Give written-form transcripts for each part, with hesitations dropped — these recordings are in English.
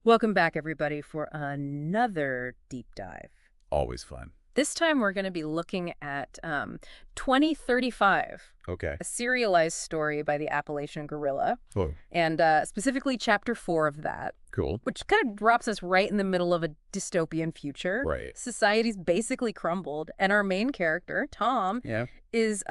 Welcome back, everybody, for another deep dive. Always fun. This time, we're going to be looking at 2035, Okay. a serialized story by the Appalachian Guerrilla, Oh, and specifically Chapter 4 of that, cool. which kind of drops us right in the middle of a dystopian future. Right. Society's basically crumbled, and our main character, Tom, Yeah. is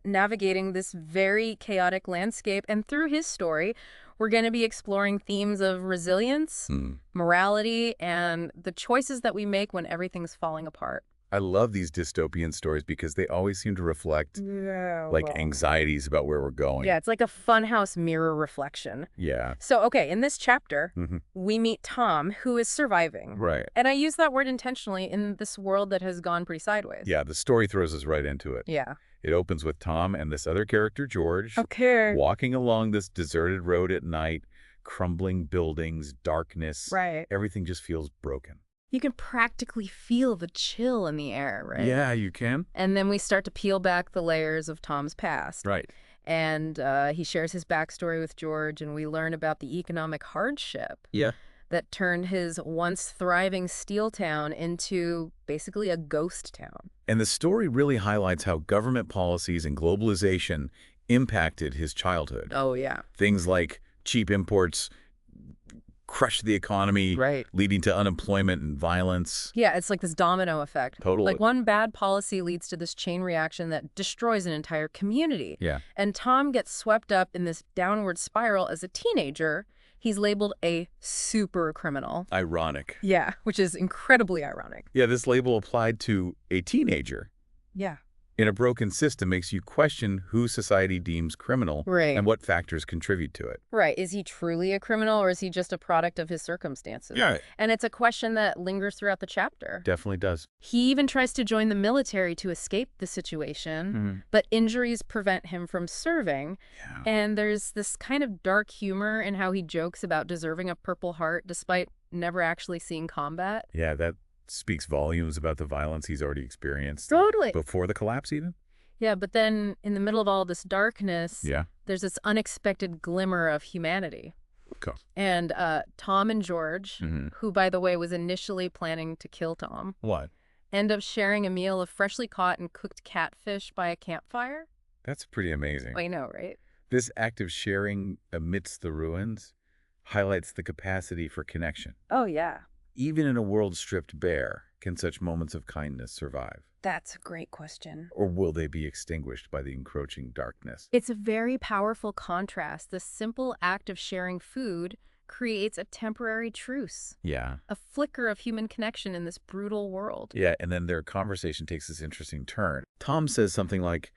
navigating this very chaotic landscape, and through his story, we're going to be exploring themes of resilience, morality, and the choices that we make when everything's falling apart. I love these dystopian stories because they always seem to reflect anxieties about where we're going. Yeah, it's like a funhouse mirror reflection. Yeah. So, okay, in this chapter, hmm we meet Tom, who is surviving. Right. And I use that word intentionally in this world that has gone pretty sideways. Yeah, the story throws us right into it. Yeah. It opens with Tom and this other character, George, Okay. walking along this deserted road at night, crumbling buildings, darkness. Right. Everything just feels broken. You can practically feel the chill in the air, right? Yeah, you can. And then we start to peel back the layers of Tom's past. Right. And he shares his backstory with George, and we learn about the economic hardship Yeah. that turned his once thriving steel town into basically a ghost town. And the story really highlights how government policies and globalization impacted his childhood. Oh, yeah. Things like cheap imports crushed the economy, Right. leading to unemployment and violence. Yeah, it's like this domino effect. Totally. Like one bad policy leads to this chain reaction that destroys an entire community. Yeah. And Tom gets swept up in this downward spiral as a teenager. He's labeled a super criminal. Ironic. Yeah, which is incredibly ironic. Yeah, this label applied to a teenager Yeah. in a broken system makes you question who society deems criminal Right. and what factors contribute to it. Right. Is he truly a criminal, or is he just a product of his circumstances? Yeah, And it's a question that lingers throughout the chapter. definitely does. He even tries to join the military to escape the situation, but injuries prevent him from serving. Yeah. And there's this kind of dark humor in how he jokes about deserving a Purple Heart despite never actually seeing combat. Yeah, that speaks volumes about the violence he's already experienced. Totally. Before the collapse, even? Yeah, but then in the middle of all this darkness, Yeah. there's this unexpected glimmer of humanity. Okay. And Tom and George, who, by the way, was initially planning to kill Tom, What? end up sharing a meal of freshly caught and cooked catfish by a campfire. That's pretty amazing. I know, right? This act of sharing amidst the ruins highlights the capacity for connection. Oh, yeah. Even in a world stripped bare, can such moments of kindness survive? That's a great question. Or will they be extinguished by the encroaching darkness? It's a very powerful contrast. The simple act of sharing food creates a temporary truce, Yeah. a flicker of human connection in this brutal world. Yeah, and then their conversation takes this interesting turn. Tom says something like,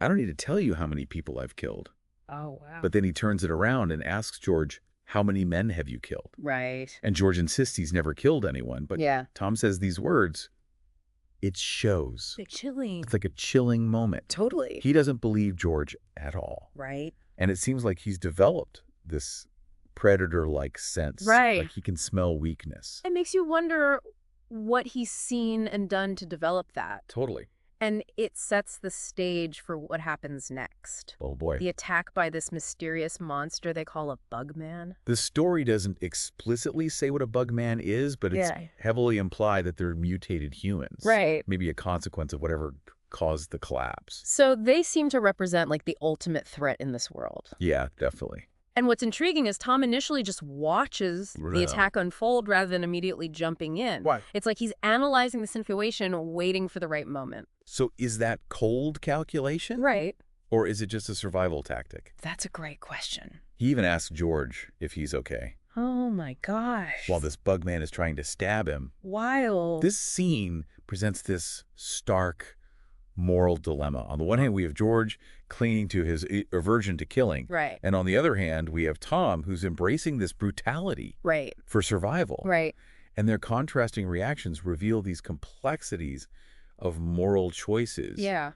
I don't need to tell you how many people I've killed. Oh, wow. But then he turns it around and asks George, how many men have you killed? Right. And George insists he's never killed anyone. But Yeah. Tom says these words, it shows. They're chilling. It's like a chilling moment. Totally. He doesn't believe George at all. Right. And it seems like he's developed this predator-like sense. Right. Like he can smell weakness. It makes you wonder what he's seen and done to develop that. Totally. And it sets the stage for what happens next. Oh, boy. The attack by this mysterious monster they call a bugman. The story doesn't explicitly say what a bugman is, but it's heavily implied that they're mutated humans. Right. Maybe a consequence of whatever caused the collapse. So they seem to represent like the ultimate threat in this world. Yeah, definitely. And what's intriguing is Tom initially just watches the attack unfold rather than immediately jumping in. Why? It's like he's analyzing the situation, waiting for the right moment. So is that cold calculation? Right. Or is it just a survival tactic? That's a great question. He even asks George if he's okay, Oh my gosh. while this bugman is trying to stab him. Wild. This scene presents this stark moral dilemma. On the one hand, we have George clinging to his aversion to killing. Right. And on the other hand, we have Tom, who's embracing this brutality Right. for survival. Right. And their contrasting reactions reveal these complexities of moral choices Yeah.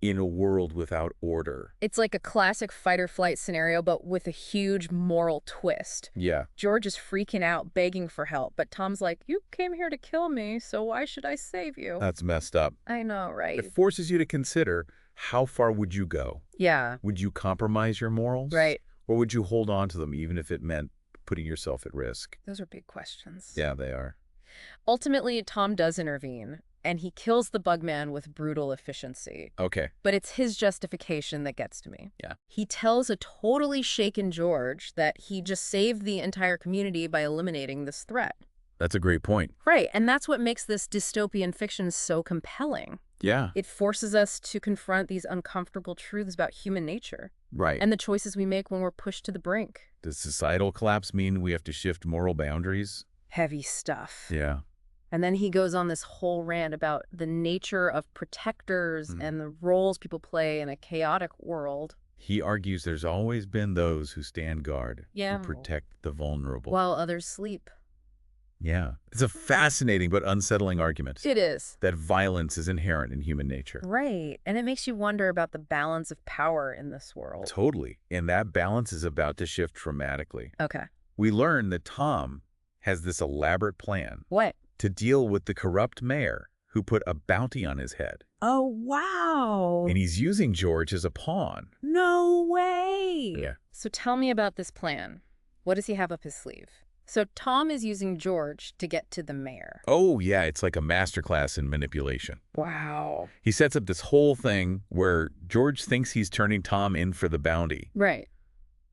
in a world without order. It's like a classic fight-or-flight scenario, but with a huge moral twist. Yeah. George is freaking out, begging for help, but Tom's like, you came here to kill me, so why should I save you? That's messed up. I know, right? It forces you to consider, how far would you go? Yeah. Would you compromise your morals? Right. Or would you hold on to them even if it meant putting yourself at risk? Those are big questions. Yeah, they are. Ultimately, Tom does intervene, and he kills the Bugman with brutal efficiency. Okay. But it's his justification that gets to me. Yeah. He tells a totally shaken George that he just saved the entire community by eliminating this threat. That's a great point. Right, and that's what makes this dystopian fiction so compelling. Yeah. It forces us to confront these uncomfortable truths about human nature. Right. And the choices we make when we're pushed to the brink. Does societal collapse mean we have to shift moral boundaries? Heavy stuff. Yeah. And then he goes on this whole rant about the nature of protectors and the roles people play in a chaotic world. He argues there's always been those who stand guard, Yeah. who protect the vulnerable. While others sleep. Yeah. It's a fascinating but unsettling argument. It is. That violence is inherent in human nature. Right. And it makes you wonder about the balance of power in this world. Totally. And that balance is about to shift dramatically. Okay. We learn that Tom has this elaborate plan. What? To deal with the corrupt mayor who put a bounty on his head. Oh, wow. And he's using George as a pawn. No way. Yeah. So tell me about this plan. What does he have up his sleeve? So Tom is using George to get to the mayor. Oh, yeah, it's like a masterclass in manipulation. Wow. He sets up this whole thing where George thinks he's turning Tom in for the bounty. Right.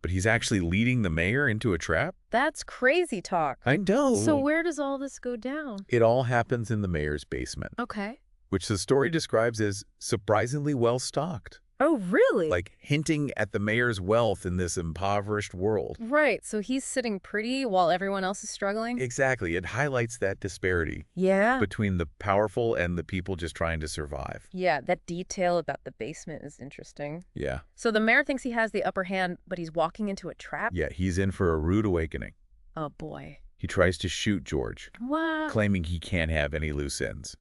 But he's actually leading the mayor into a trap? That's crazy talk. I know. So where does all this go down? It all happens in the mayor's basement, Okay. which the story describes as surprisingly well-stocked. Oh, really? Like hinting at the mayor's wealth in this impoverished world. Right. So he's sitting pretty while everyone else is struggling? Exactly. It highlights that disparity Yeah. between the powerful and the people just trying to survive. Yeah, that detail about the basement is interesting. Yeah. So the mayor thinks he has the upper hand, but he's walking into a trap? Yeah, he's in for a rude awakening. Oh, boy. He tries to shoot George, What? claiming he can't have any loose ends.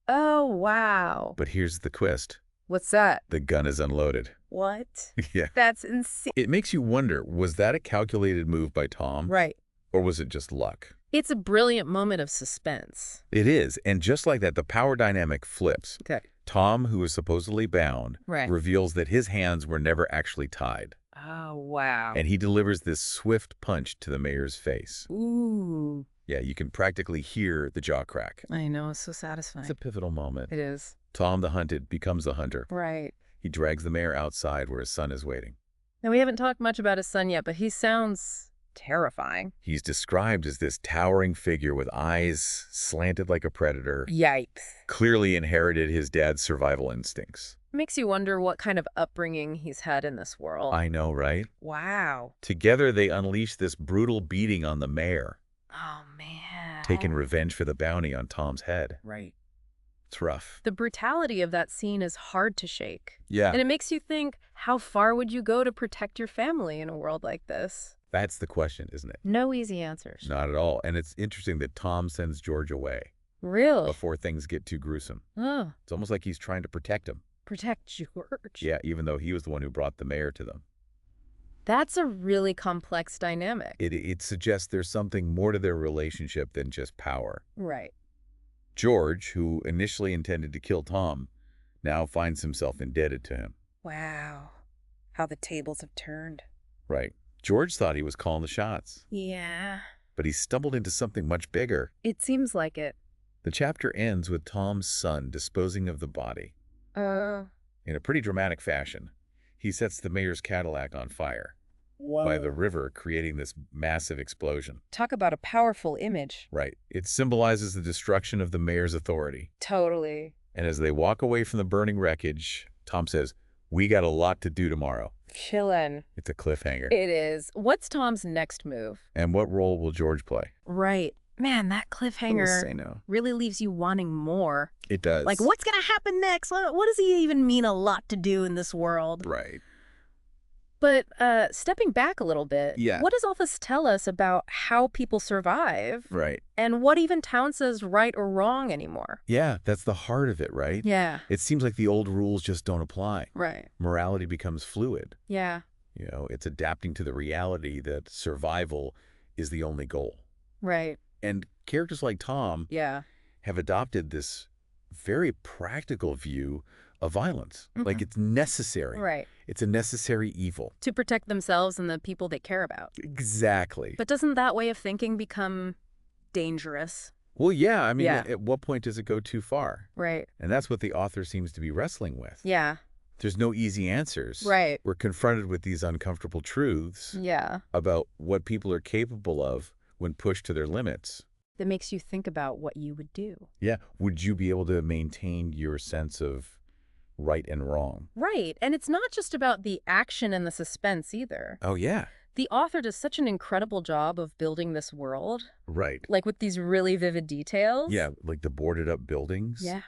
Oh, wow. But here's the twist. What's that? The gun is unloaded. What? Yeah. That's insane. It makes you wonder, was that a calculated move by Tom? Right. Or was it just luck? It's a brilliant moment of suspense. It is. And just like that, the power dynamic flips. Okay. Tom, who is supposedly bound, Right. reveals that his hands were never actually tied. Oh, wow. And he delivers this swift punch to the mayor's face. Ooh. Yeah, you can practically hear the jaw crack. I know, it's so satisfying. It's a pivotal moment. It is. Tom the hunted becomes the hunter. Right. He drags the mayor outside where his son is waiting. Now, we haven't talked much about his son yet, but he sounds terrifying. He's described as this towering figure with eyes slanted like a predator, Yikes. clearly inherited his dad's survival instincts. Makes you wonder what kind of upbringing he's had in this world. I know, right? Wow. Together, they unleash this brutal beating on the mayor, Oh, man. taking revenge for the bounty on Tom's head. Right. It's rough. The brutality of that scene is hard to shake. Yeah, And it makes you think, how far would you go to protect your family in a world like this? that's the question, isn't it? No easy answers. Not at all. And it's interesting that Tom sends George away Really? before things get too gruesome. Oh, It's almost like he's trying to protect him. protect George. Yeah, even though he was the one who brought the mayor to them. That's a really complex dynamic. It suggests there's something more to their relationship than just power. Right. George, who initially intended to kill Tom, now finds himself indebted to him. Wow. How the tables have turned. Right. George thought he was calling the shots, Yeah. but he stumbled into something much bigger. It seems like it. The chapter ends with Tom's son disposing of the body in a pretty dramatic fashion. He sets the mayor's Cadillac on fire by the river, creating this massive explosion. Talk about a powerful image. Right. It symbolizes the destruction of the mayor's authority. Totally. And as they walk away from the burning wreckage, Tom says, "We got a lot to do tomorrow." Chillin'. It's a cliffhanger. It is. What's Tom's next move? And what role will George play? Right. Man, that cliffhanger Say no. really leaves you wanting more. It does. Like, what's going to happen next? What does he even mean a lot to do in this world? Right. But stepping back a little bit, Yeah. what does all this tell us about how people survive Right. and what even counts as right or wrong anymore? Yeah, that's the heart of it, right? Yeah. It seems like the old rules just don't apply. Right. Morality becomes fluid. Yeah. You know, it's adapting to the reality that survival is the only goal. Right. And characters like Tom Yeah. have adopted this very practical view of violence. Like it's necessary. Right. It's a necessary evil. To protect themselves and the people they care about. Exactly. But doesn't that way of thinking become dangerous? Well, yeah. I mean, Yeah. at what point does it go too far? Right. And that's what the author seems to be wrestling with. Yeah. There's no easy answers. Right. We're confronted with these uncomfortable truths Yeah. about what people are capable of when pushed to their limits. That makes you think about what you would do. Yeah. Would you be able to maintain your sense of right and wrong? Right. And it's not just about the action and the suspense either. Oh, yeah. The author does such an incredible job of building this world. Right. Like with these really vivid details. Yeah, like the boarded up buildings. Yeah.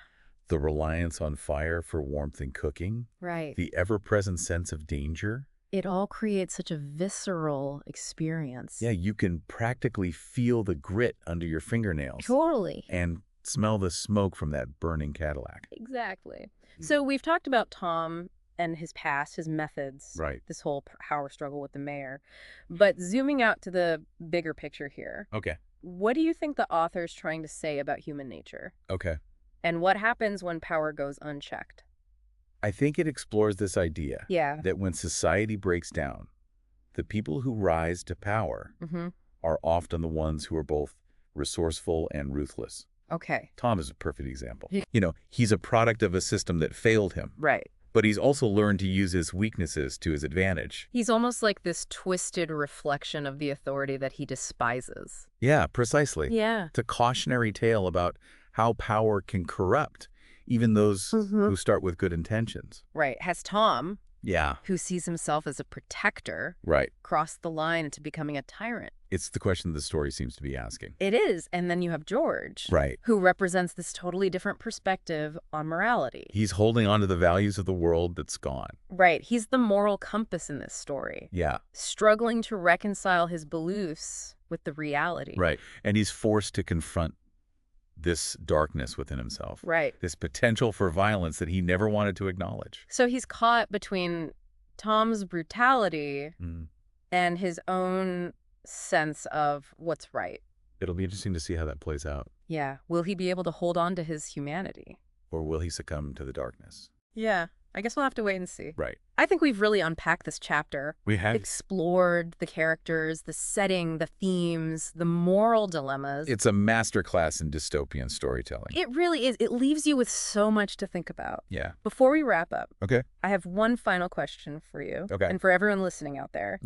The reliance on fire for warmth and cooking. Right. The ever-present sense of danger. It all creates such a visceral experience. Yeah, you can practically feel the grit under your fingernails. Totally. And smell the smoke from that burning Cadillac. Exactly. So we've talked about Tom and his past, his methods. Right. This whole power struggle with the mayor. But zooming out to the bigger picture here. Okay. What do you think the author's trying to say about human nature? Okay. And what happens when power goes unchecked? I think it explores this idea Yeah. that when society breaks down, the people who rise to power are often the ones who are both resourceful and ruthless. Okay. Tom is a perfect example. You know, he's a product of a system that failed him, Right. but he's also learned to use his weaknesses to his advantage. He's almost like this twisted reflection of the authority that he despises. Yeah, precisely. Yeah. It's a cautionary tale about how power can corrupt even those who start with good intentions. Right. Has Tom, Yeah. who sees himself as a protector, Right. crossed the line into becoming a tyrant? It's the question the story seems to be asking. It is. And then you have George, Right. who represents this totally different perspective on morality. He's holding on to the values of the world that's gone. Right. He's the moral compass in this story, Yeah. struggling to reconcile his beliefs with the reality. Right. And he's forced to confront this darkness within himself. Right. This potential for violence that he never wanted to acknowledge. So he's caught between Tom's brutality and his own sense of what's right. It'll be interesting to see how that plays out. Yeah. Will he be able to hold on to his humanity? Or will he succumb to the darkness? Yeah. I guess we'll have to wait and see. Right. I think we've really unpacked this chapter. We have. Explored the characters, the setting, the themes, the moral dilemmas. It's a masterclass in dystopian storytelling. It really is. It leaves you with so much to think about. Yeah. Before we wrap up, Okay. I have one final question for you. Okay. And for everyone listening out there.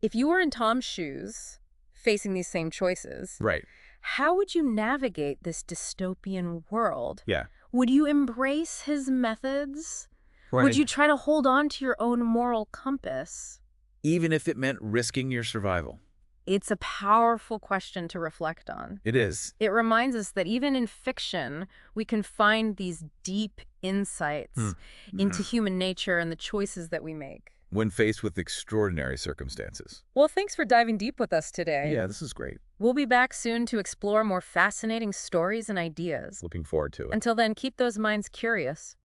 If you were in Tom's shoes, facing these same choices, Right. how would you navigate this dystopian world? Yeah. Would you embrace his methods? Right. Would you try to hold on to your own moral compass? Even if it meant risking your survival. It's a powerful question to reflect on. It is. It reminds us that even in fiction, we can find these deep insights into human nature and the choices that we make. When faced with extraordinary circumstances. Well, thanks for diving deep with us today. Yeah, this is great. We'll be back soon to explore more fascinating stories and ideas. Looking forward to it. Until then, keep those minds curious.